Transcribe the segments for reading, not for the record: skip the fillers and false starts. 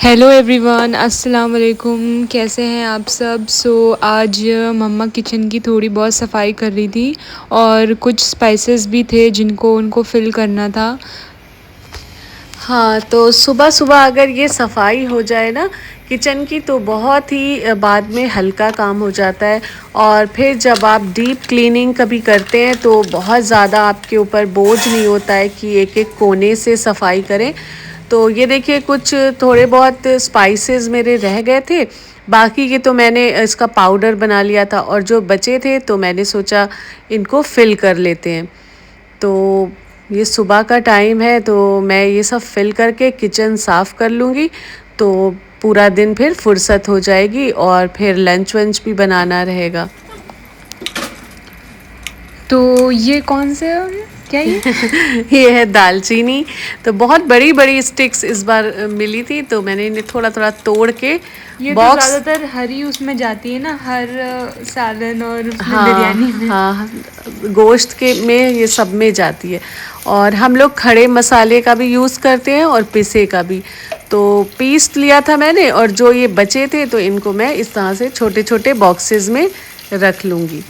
Hello everyone, अस्सलाम वालेकुम। कैसे हैं आप सब? आज मम्मा किचन की थोड़ी बहुत सफाई कर रही थी और कुछ स्पाइसेस भी थे जिनको उनको फिल करना था। हाँ, तो सुबह-सुबह अगर ये सफाई हो जाए ना किचन की तो बहुत ही बाद में हल्का काम हो जाता है। और फिर जब आप डीप क्लीनिंग कभी करते हैं तो बहुत ज़्यादा आपके ऊपर बोझ नहीं होता है कि एक-एक कोने से सफाई करें। तो ये देखिए कुछ थोड़े बहुत स्पाइसेस मेरे रह गए थे, बाकी के तो मैंने इसका पाउडर बना लिया था और जो बचे थे तो मैंने सोचा इनको फिल कर लेते हैं। तो ये सुबह का टाइम है तो मैं ये सब फिल करके किचन साफ़ कर लूँगी, तो पूरा दिन फिर फुर्सत हो जाएगी और फिर लंच वंच भी बनाना रहेगा। तो ये कौन से क्या ये? ये है दालचीनी। तो बहुत बड़ी-बड़ी स्टिक्स इस बार मिली थी तो मैंने इन्हें थोड़ा-थोड़ा तोड़ के ये तो बॉक्स। ज़्यादातर हरी उसमें जाती है ना, हर सालन और उसमें हाँ, बिरयानी में। हाँ, गोश्त के में ये सब में जाती है। और हम लोग खड़े मसाले का भी यूज़ करते हैं और पिसे का भी। तो पीस लिया था मैंने और जो ये बचे थे तो इनको मैं इस तरह से छोटे-छोटे बॉक्सेस में रख लूँगी।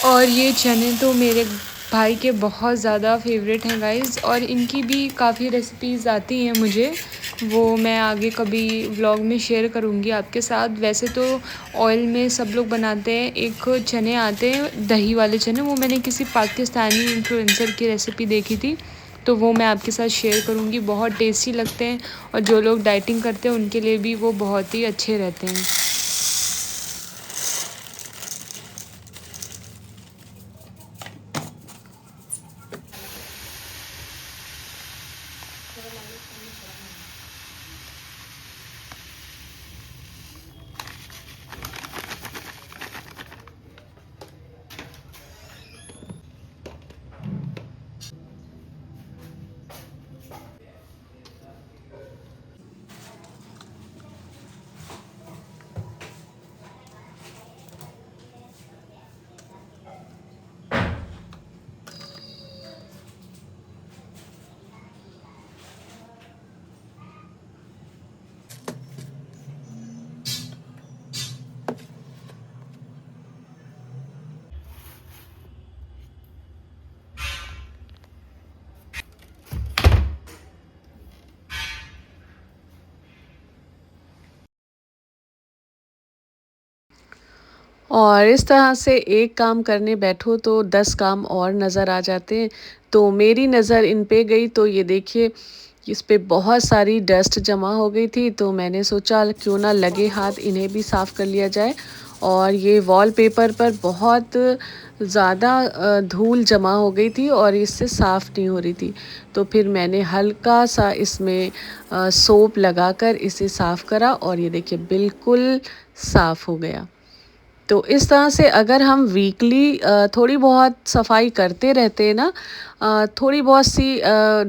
और ये चने तो मेरे भाई के बहुत ज़्यादा फेवरेट हैं गाइस, और इनकी भी काफ़ी रेसिपीज़ आती हैं मुझे, वो मैं आगे कभी व्लॉग में शेयर करूँगी आपके साथ। वैसे तो ऑयल में सब लोग बनाते हैं, एक चने आते हैं दही वाले चने, वो मैंने किसी पाकिस्तानी इन्फ्लुएंसर की रेसिपी देखी थी, तो वो मैं आपके साथ शेयर करूँगी। बहुत टेस्टी लगते हैं और जो लोग डाइटिंग करते हैं उनके लिए भी वो बहुत ही अच्छे रहते हैं। और इस तरह से एक काम करने बैठो तो 10 काम और नज़र आ जाते हैं। तो मेरी नज़र इन पे गई तो ये देखिए इस पे बहुत सारी डस्ट जमा हो गई थी, तो मैंने सोचा क्यों ना लगे हाथ इन्हें भी साफ़ कर लिया जाए। और ये वॉलपेपर पर बहुत ज़्यादा धूल जमा हो गई थी और इससे साफ़ नहीं हो रही थी। तो फिर मैंने हल्का सा इसमें सोप लगाकर इसे साफ़ करा और ये देखिए बिल्कुल साफ़ हो गया। तो इस तरह से अगर हम वीकली थोड़ी बहुत सफाई करते रहते हैं ना, थोड़ी बहुत सी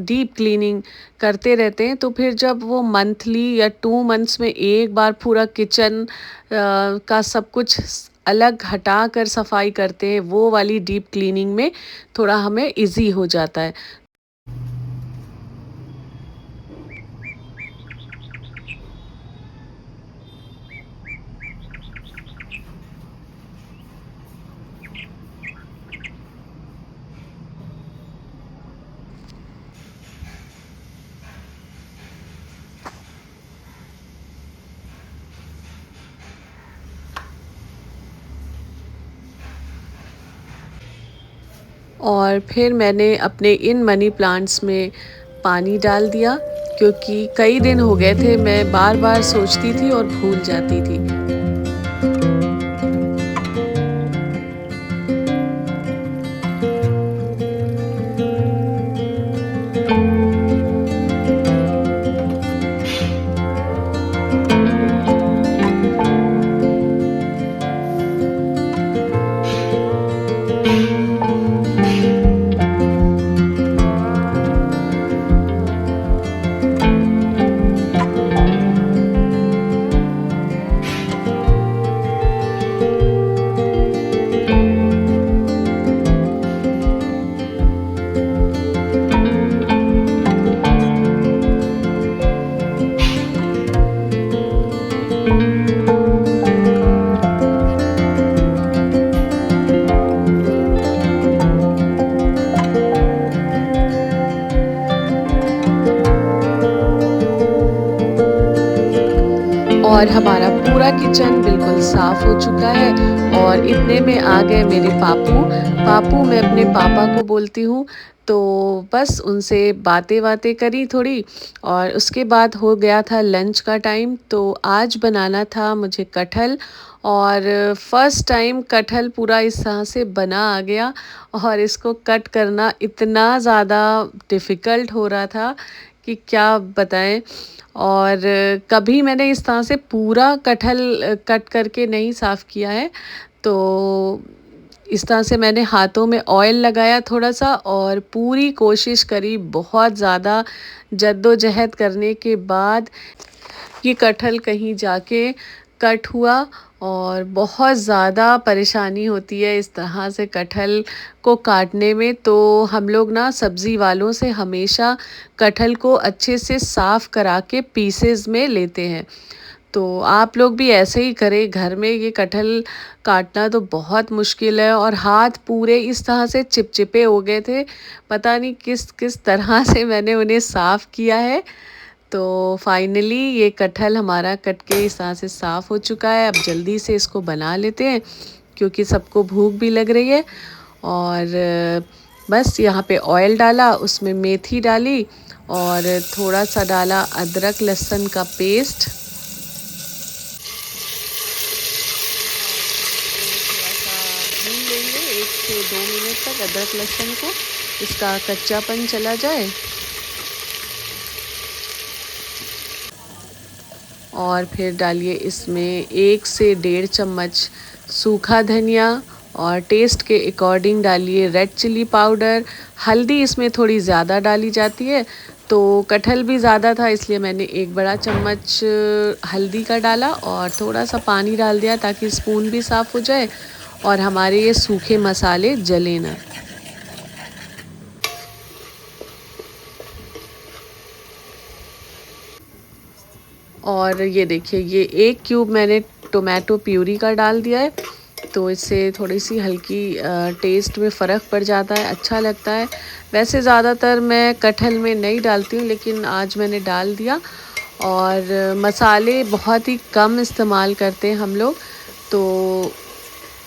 डीप क्लीनिंग करते रहते हैं, तो फिर जब वो मंथली या 2 मंथ्स में एक बार पूरा किचन का सब कुछ अलग हटा कर सफाई करते हैं, वो वाली डीप क्लीनिंग में थोड़ा हमें इजी हो जाता है। और फिर मैंने अपने इन मनी प्लांट्स में पानी डाल दिया, क्योंकि कई दिन हो गए थे मैं बार बार सोचती थी और भूल जाती थी। और हमारा पूरा किचन बिल्कुल साफ़ हो चुका है। और इतने में आ गए मेरे पापू। पापू मैं अपने पापा को बोलती हूँ। तो बस उनसे बातें करी थोड़ी, और उसके बाद हो गया था लंच का टाइम। तो आज बनाना था मुझे कटहल, और फर्स्ट टाइम कटहल पूरा इस तरह से बना आ गया। और इसको कट करना इतना ज़्यादा डिफ़िकल्ट हो रहा था कि क्या बताएं। और कभी मैंने इस तरह से पूरा कटहल कट करके नहीं साफ़ किया है। तो इस तरह से मैंने हाथों में ऑयल लगाया थोड़ा सा, और पूरी कोशिश करी बहुत ज़्यादा जद्दोजहद करने के बाद ये कटहल कहीं जाके कट हुआ। और बहुत ज़्यादा परेशानी होती है इस तरह से कटहल को काटने में। तो हम लोग ना सब्ज़ी वालों से हमेशा कटहल को अच्छे से साफ़ करा के पीसेस में लेते हैं। तो आप लोग भी ऐसे ही करें, घर में ये कटहल काटना तो बहुत मुश्किल है, और हाथ पूरे इस तरह से चिपचिपे हो गए थे। पता नहीं किस किस तरह से मैंने उन्हें साफ़ किया है। तो फाइनली ये कटहल हमारा कट के इस तरह से साफ़ हो चुका है। अब जल्दी से इसको बना लेते हैं, क्योंकि सबको भूख भी लग रही है। और बस यहाँ पे ऑयल डाला, उसमें मेथी डाली, और थोड़ा सा डाला अदरक लहसुन का पेस्ट। थोड़ा सा भून लेंगे 1 से 2 मिनट तक अदरक लहसुन को, इसका कच्चापन चला जाए। और फिर डालिए इसमें 1 से 1.5 चम्मच सूखा धनिया, और टेस्ट के अकॉर्डिंग डालिए रेड चिली पाउडर। हल्दी इसमें थोड़ी ज़्यादा डाली जाती है, तो कटहल भी ज़्यादा था इसलिए मैंने 1 बड़ा चम्मच हल्दी का डाला, और थोड़ा सा पानी डाल दिया ताकि स्पून भी साफ़ हो जाए और हमारे ये सूखे मसाले जले ना। और ये देखिए, ये 1 क्यूब मैंने टोमेटो प्यूरी का डाल दिया है। तो इससे थोड़ी सी हल्की टेस्ट में फ़र्क पड़ जाता है, अच्छा लगता है। वैसे ज़्यादातर मैं कटहल में नहीं डालती हूँ, लेकिन आज मैंने डाल दिया। और मसाले बहुत ही कम इस्तेमाल करते हैं हम लोग। तो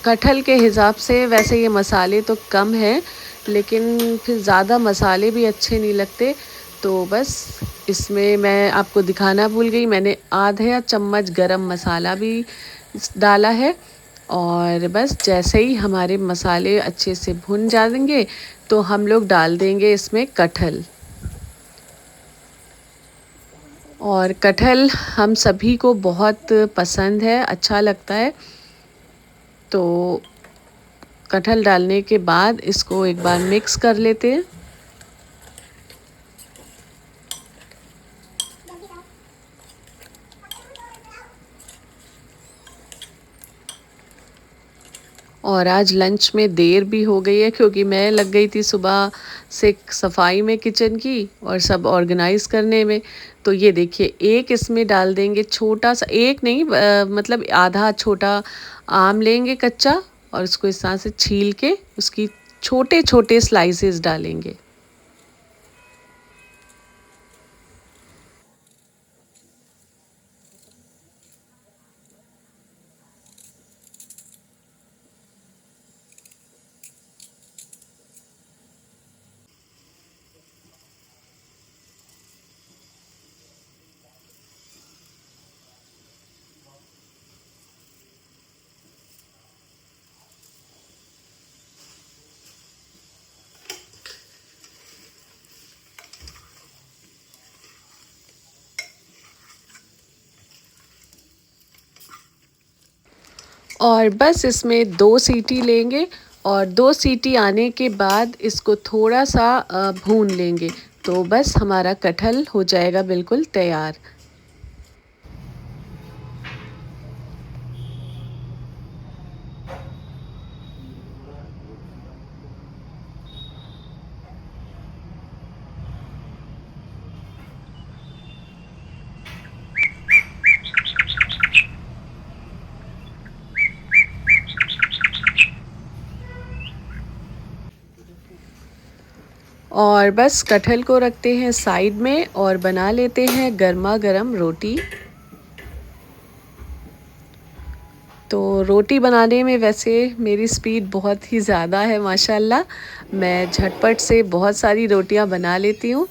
कटहल के हिसाब से वैसे ये मसाले तो कम हैं, लेकिन फिर ज़्यादा मसाले भी अच्छे नहीं लगते। तो बस इसमें मैं आपको दिखाना भूल गई, मैंने आधा चम्मच गरम मसाला भी डाला है। और बस जैसे ही हमारे मसाले अच्छे से भुन जाएंगे तो हम लोग डाल देंगे इसमें कटहल। और कटहल हम सभी को बहुत पसंद है, अच्छा लगता है। तो कटहल डालने के बाद इसको एक बार मिक्स कर लेते हैं। और आज लंच में देर भी हो गई है क्योंकि मैं लग गई थी सुबह से सफाई में किचन की और सब ऑर्गेनाइज करने में। तो ये देखिए एक इसमें डाल देंगे छोटा सा, एक नहीं मतलब आधा छोटा आम लेंगे कच्चा और उसको इस तरह से छील के उसकी छोटे छोटे स्लाइसेस डालेंगे। और बस इसमें 2 सीटी लेंगे और 2 सीटी आने के बाद इसको थोड़ा सा भून लेंगे। तो बस हमारा कटहल हो जाएगा बिल्कुल तैयार। और बस कटहल को रखते हैं साइड में और बना लेते हैं गर्मा गर्म रोटी। तो रोटी बनाने में वैसे मेरी स्पीड बहुत ही ज़्यादा है माशाल्लाह। मैं झटपट से बहुत सारी रोटियां बना लेती हूँ।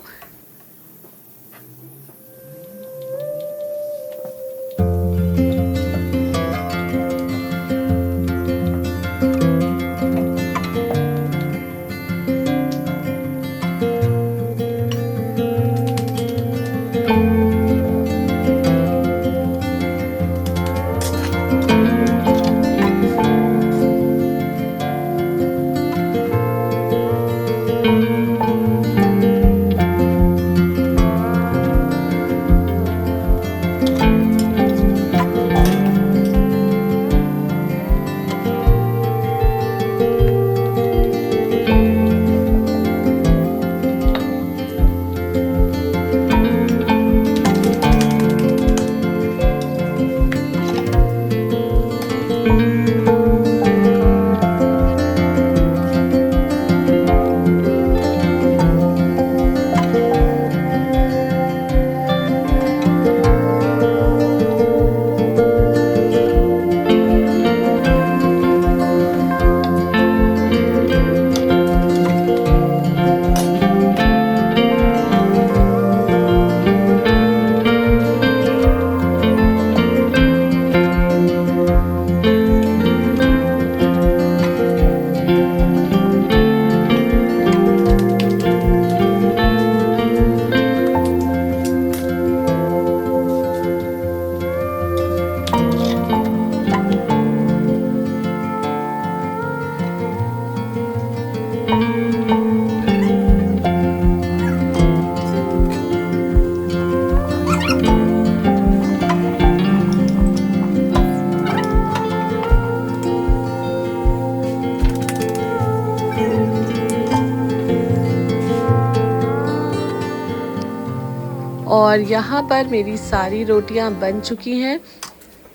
और यहाँ पर मेरी सारी रोटियाँ बन चुकी हैं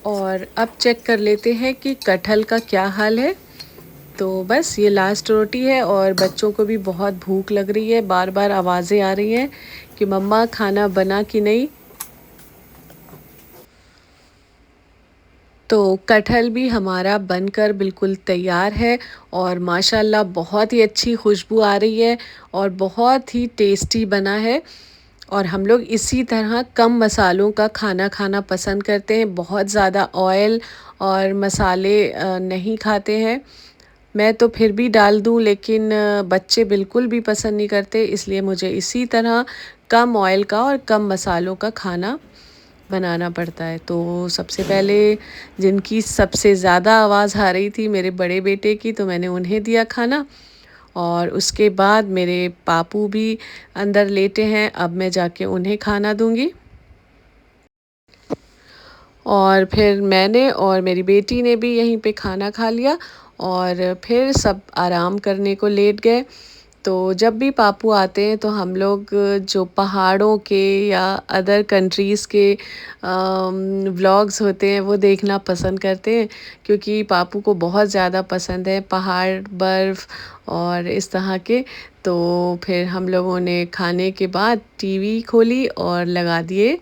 और अब चेक कर लेते हैं कि कटहल का क्या हाल है। तो बस ये लास्ट रोटी है और बच्चों को भी बहुत भूख लग रही है, बार बार आवाज़ें आ रही हैं कि मम्मा खाना बना कि नहीं। तो कटहल भी हमारा बनकर बिल्कुल तैयार है और माशाल्लाह बहुत ही अच्छी खुशबू आ रही है और बहुत ही टेस्टी बना है। और हम लोग इसी तरह कम मसालों का खाना खाना पसंद करते हैं, बहुत ज़्यादा ऑयल और मसाले नहीं खाते हैं। मैं तो फिर भी डाल दूँ लेकिन बच्चे बिल्कुल भी पसंद नहीं करते, इसलिए मुझे इसी तरह कम ऑयल का और कम मसालों का खाना बनाना पड़ता है। तो सबसे पहले जिनकी सबसे ज़्यादा आवाज़ आ रही थी मेरे बड़े बेटे की, तो मैंने उन्हें दिया खाना और उसके बाद मेरे पापू भी अंदर लेटे हैं, अब मैं जाके उन्हें खाना दूँगी। और फिर मैंने और मेरी बेटी ने भी यहीं पे खाना खा लिया और फिर सब आराम करने को लेट गए। तो जब भी पापू आते हैं तो हम लोग जो पहाड़ों के या अदर कंट्रीज़ के व्लॉग्स होते हैं वो देखना पसंद करते हैं, क्योंकि पापू को बहुत ज़्यादा पसंद है पहाड़, बर्फ़ और इस तरह के। तो फिर हम लोगों ने खाने के बाद टीवी खोली और लगा दिए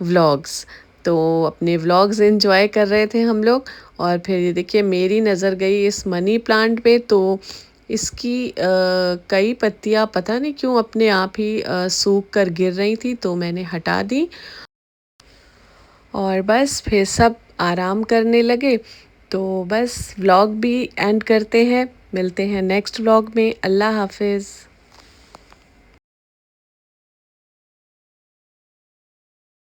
व्लॉग्स। तो अपने व्लॉग्स एंजॉय कर रहे थे हम लोग। और फिर ये देखिए मेरी नज़र गई इस मनी प्लांट पे, तो इसकी कई पत्तियाँ पता नहीं क्यों अपने आप ही सूख कर गिर रही थी, तो मैंने हटा दी और बस फिर सब आराम करने लगे। तो बस व्लॉग भी एंड करते हैं, मिलते हैं नेक्स्ट व्लॉग में। अल्लाह हाफ़िज़।